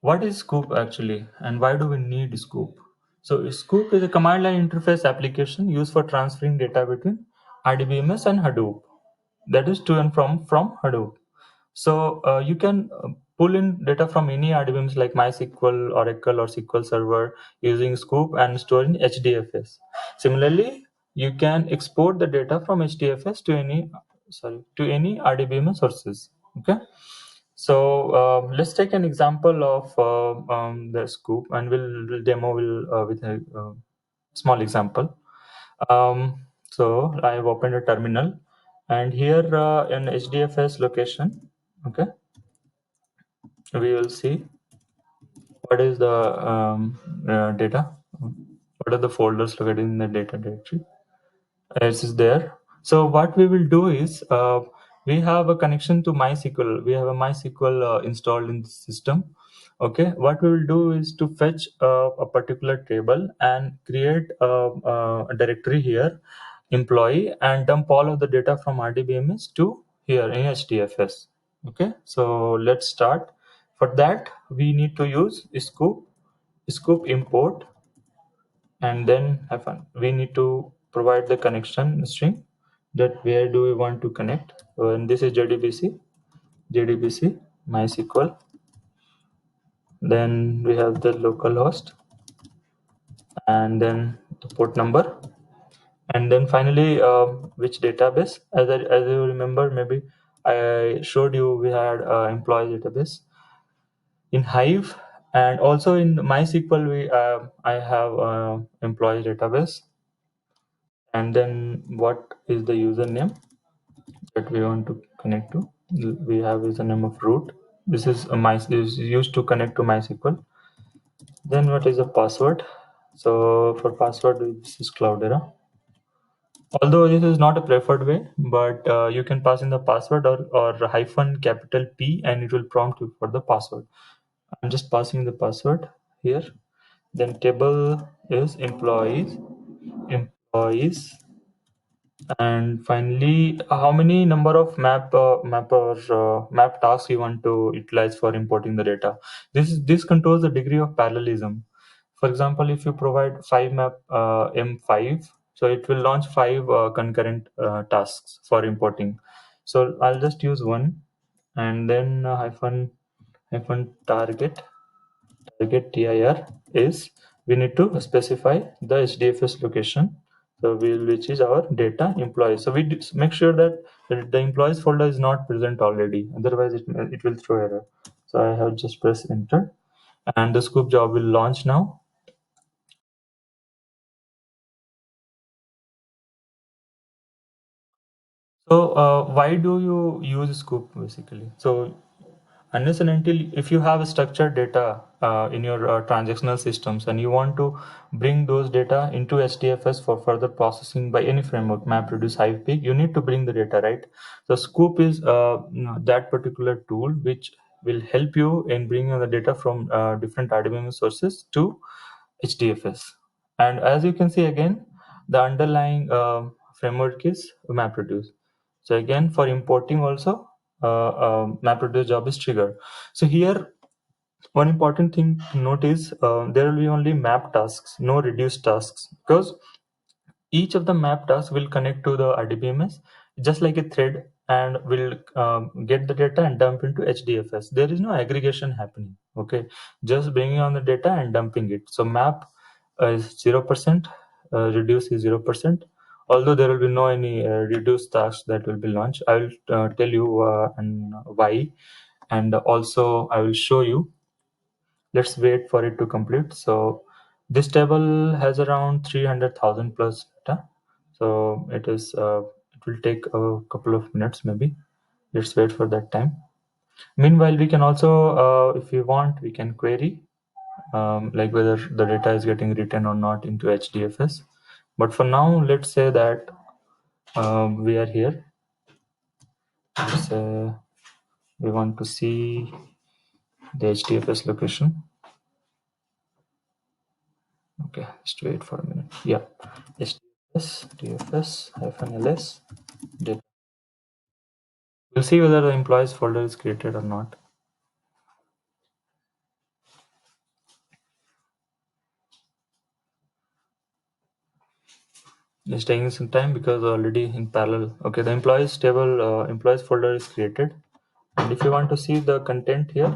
What is Sqoop actually, and why do we need Sqoop? So Sqoop is a command line interface application used for transferring data between RDBMS and Hadoop. That is to and from Hadoop. So you can pull in data from any RDBMS like MySQL, Oracle, or SQL Server using Sqoop and store in HDFS. Similarly, you can export the data from HDFS to any RDBMS sources. Okay. So let's take an example of the Sqoop, and we'll demo with a small example. So I have opened a terminal, and here in HDFS location, okay, we will see what is the data, what are the folders located in the data directory. It is there. So what we will do is we have a connection to MySQL. We have a MySQL installed in the system. Okay, what we will do is to fetch a particular table and create a directory here, employee, and dump all of the data from RDBMS to here in HDFS. Okay, so let's start. For that, we need to use Sqoop import, and then have fun. We need to provide the connection string that where do we want to connect. And this is JDBC, MySQL. Then we have the localhost, and then the port number, and then finally which database. As you remember, maybe I showed you we had employee database in Hive, and also in MySQL we I have employee database. And then what is the username that we want to connect to? We have username of root. This is is used to connect to MySQL. Then what is the password? So for password, this is Cloudera. Although this is not a preferred way, but you can pass in the password or hyphen capital P, and it will prompt you for the password. I'm just passing the password here. Then table is employees, and finally how many number of map tasks you want to utilize for importing the data. This controls the degree of parallelism. For example, if you provide 5 map M5, so it will launch 5 concurrent tasks for importing. So I'll just use one, and then hyphen target tir is we need to specify the HDFS location. So which is our data employees. So we make sure that the employees folder is not present already. Otherwise, it will throw error. So I have just pressed enter, and the Sqoop job will launch now. So why do you use Sqoop basically? So unless and until if you have structured data in your transactional systems and you want to bring those data into HDFS for further processing by any framework, MapReduce, HivePeak, you need to bring the data, right? So Sqoop is that particular tool which will help you in bringing the data from different RDBMS sources to HDFS. And as you can see again, the underlying framework is MapReduce. So again, for importing also, MapReduce job is triggered. So here, one important thing to note is there will be only map tasks, no reduced tasks, because each of the map tasks will connect to the RDBMS just like a thread, and will get the data and dump into HDFS. There is no aggregation happening. Okay, just bringing on the data and dumping it. So map is 0%, reduce is 0%. Although there will be no any reduced tasks that will be launched. I will tell you and why, and also I will show you. Let's wait for it to complete. So this table has around 300,000 plus data. So it will take a couple of minutes maybe. Let's wait for that time. Meanwhile, we can also, if we want, we can query like whether the data is getting written or not into HDFS. But for now, let's say that we are here. Let's say we want to see the HDFS location. Okay, just wait for a minute. Yeah, HDFS, DFS, -ls. We'll see whether the employees folder is created or not. It's taking some time because already in parallel. Okay, the employees table, employees folder is created. And if you want to see the content here,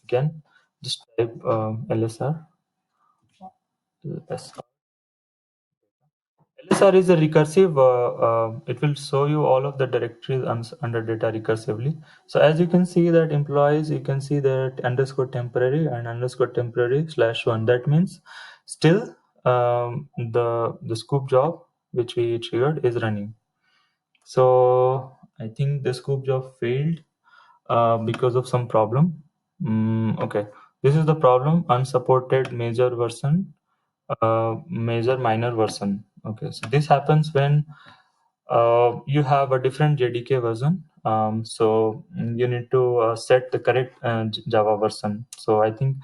again, just type LSR. LSR is a recursive, it will show you all of the directories under data recursively. So as you can see that employees, you can see that underscore temporary and underscore temporary /1. That means still the Sqoop job which we triggered is running. So I think the Sqoop job failed because of some problem. Okay, this is the problem: unsupported major version, major minor version. Okay, so this happens when you have a different JDK version. So you need to set the correct Java version. So I think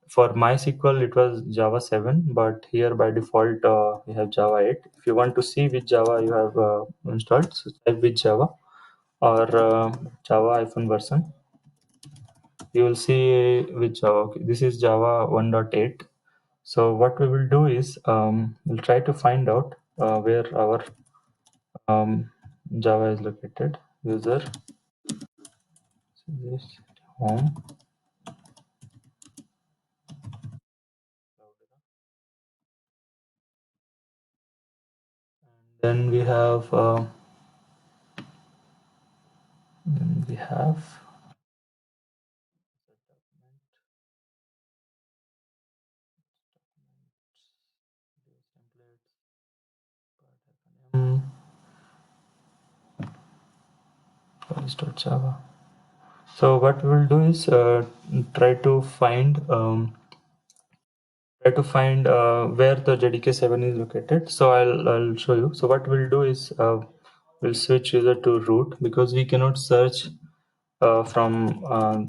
for MySQL it was Java 7, but here by default we have Java 8. If you want to see which Java you have installed, so type which Java or Java hyphen version. You will see which Java. Okay, this is Java 1.8. So what we will do is we'll try to find out where our um, Java is located. User, so this home, then we have um, Java. So what we will do is try to find where the JDK7 is located. So I'll show you. So what we'll do is we'll switch user to root because we cannot search from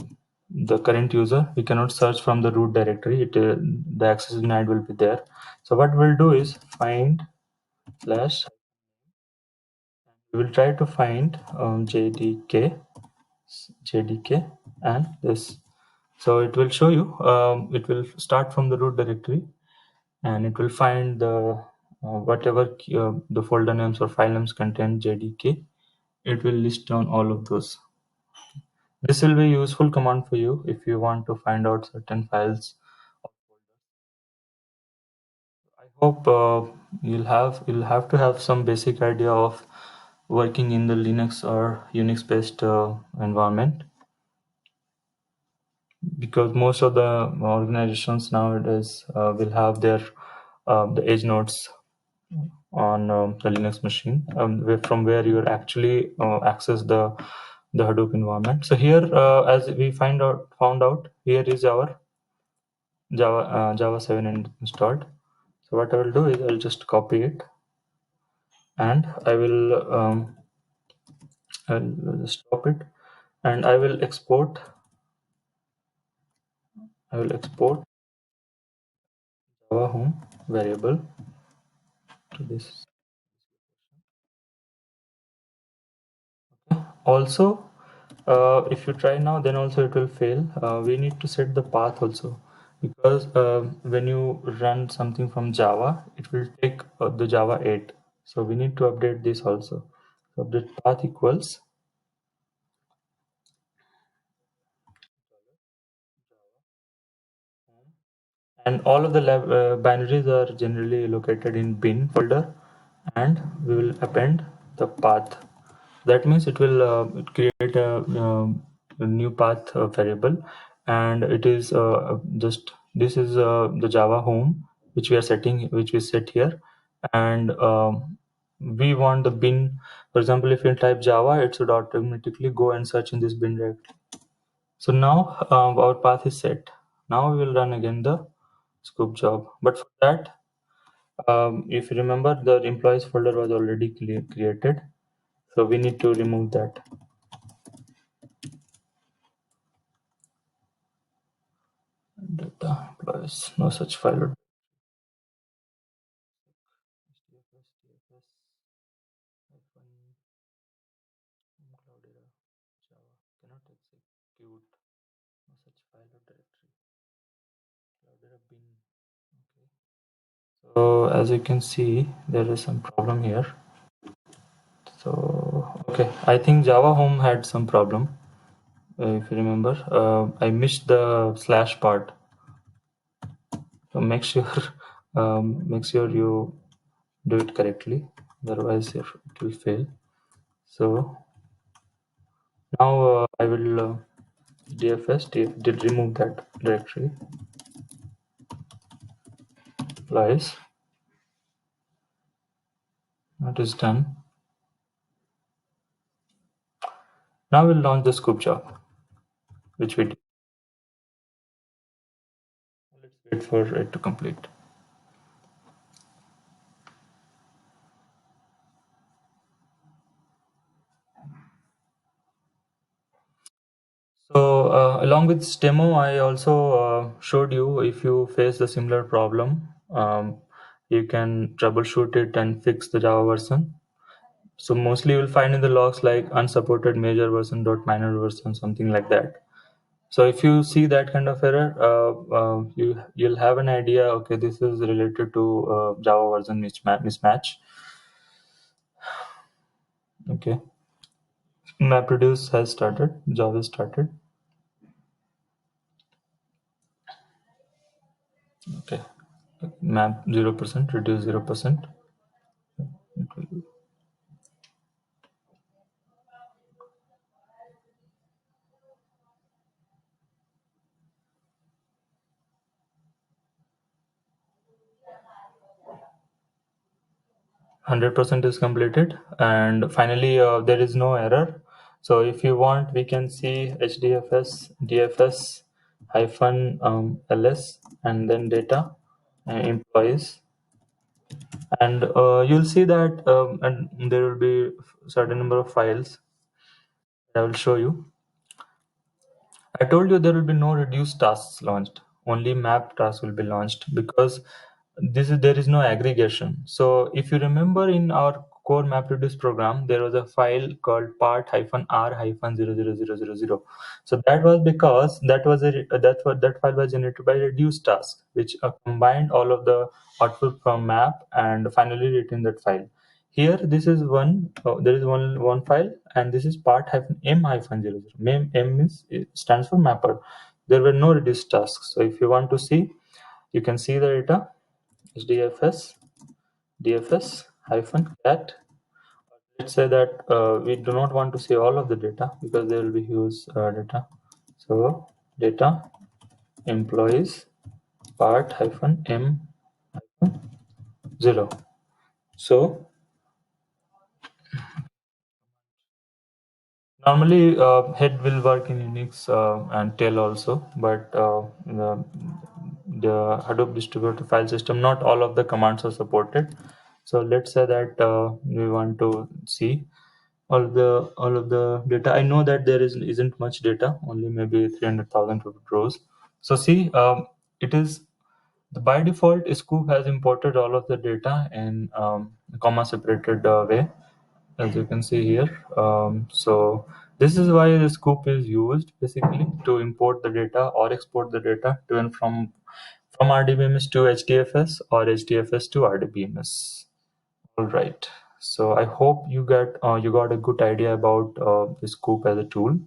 the current user. We cannot search from the root directory. The access denied will be there. So what we'll do is find slash. We will try to find JDK and this. So it will show you. It will start from the root directory, and it will find the whatever the folder names or file names contain JDK. It will list down all of those. This will be a useful command for you if you want to find out certain files. I hope you'll have to have some basic idea of working in the Linux or Unix based environment, because most of the organizations nowadays will have their the edge nodes on the Linux machine, from where you actually access the Hadoop environment. So here, as we found out, here is our Java 7 installed. So what I will do is I'll just copy it, and I'll just stop it, and I will export Java home variable to this. Also, if you try now, then also it will fail. We need to set the path also, because when you run something from Java, it will take the Java 8. So we need to update this also. So update path equals, and all of the binaries are generally located in bin folder, and we will append the path. That means it will create a new path variable, and it is just this is the Java home which we are setting, which we set here, and we want the bin. For example, if you type Java, it should automatically go and search in this bin directory. So now our path is set. Now we will run again the Sqoop job, but for that, if you remember, the employees folder was already created, so we need to remove that. Data employees, no such file. Cloudera, Java cannot execute, no such file or directory. Cloudera bin. Okay. So as you can see, there is some problem here. So okay, I think Java Home had some problem. If you remember, I missed the slash part. So make sure you do it correctly, otherwise it will fail. So now I will dfs did remove that directory. Lies. That is done. Now we'll launch the Sqoop job, which we did. Let's wait for it to complete. So along with this demo, I also showed you if you face a similar problem, you can troubleshoot it and fix the Java version. So mostly you'll find in the logs like unsupported major version dot minor version, something like that. So if you see that kind of error, you'll have an idea. Okay, this is related to Java version mismatch. Okay, MapReduce has started. Java is started. Okay, map 0%, reduce 0%. 100% is completed, and finally there is no error. So if you want, we can see hdfs dfs hyphen ls and then data employees, and you'll see that and there will be certain number of files. I will show you. I told you there will be no reduced tasks launched. Only map tasks will be launched because there is no aggregation. So if you remember in our core MapReduce program, there was a file called part-r-00000. So that was because that file was generated by reduced task, which combined all of the output from map and finally written that file. Here, this is one. There is one file, and this is part hyphen m hyphen 00. M means it stands for mapper. There were no reduced tasks. So if you want to see, you can see the data. HDFS DFS hyphen cat. Let's say that we do not want to see all of the data because there will be huge data. So data employees part hyphen m hyphen 0. So normally, head will work in Unix and tail also, but the Hadoop Distributed File System, not all of the commands are supported. So let's say that we want to see all of the data. I know that there isn't much data, only maybe 300,000 rows. So see, it is by default, Sqoop has imported all of the data in comma separated way, as you can see here. So this is why the Sqoop is used basically to import the data or export the data to and from RDBMS to HDFS or HDFS to RDBMS. All right. So I hope you got a good idea about the Sqoop as a tool.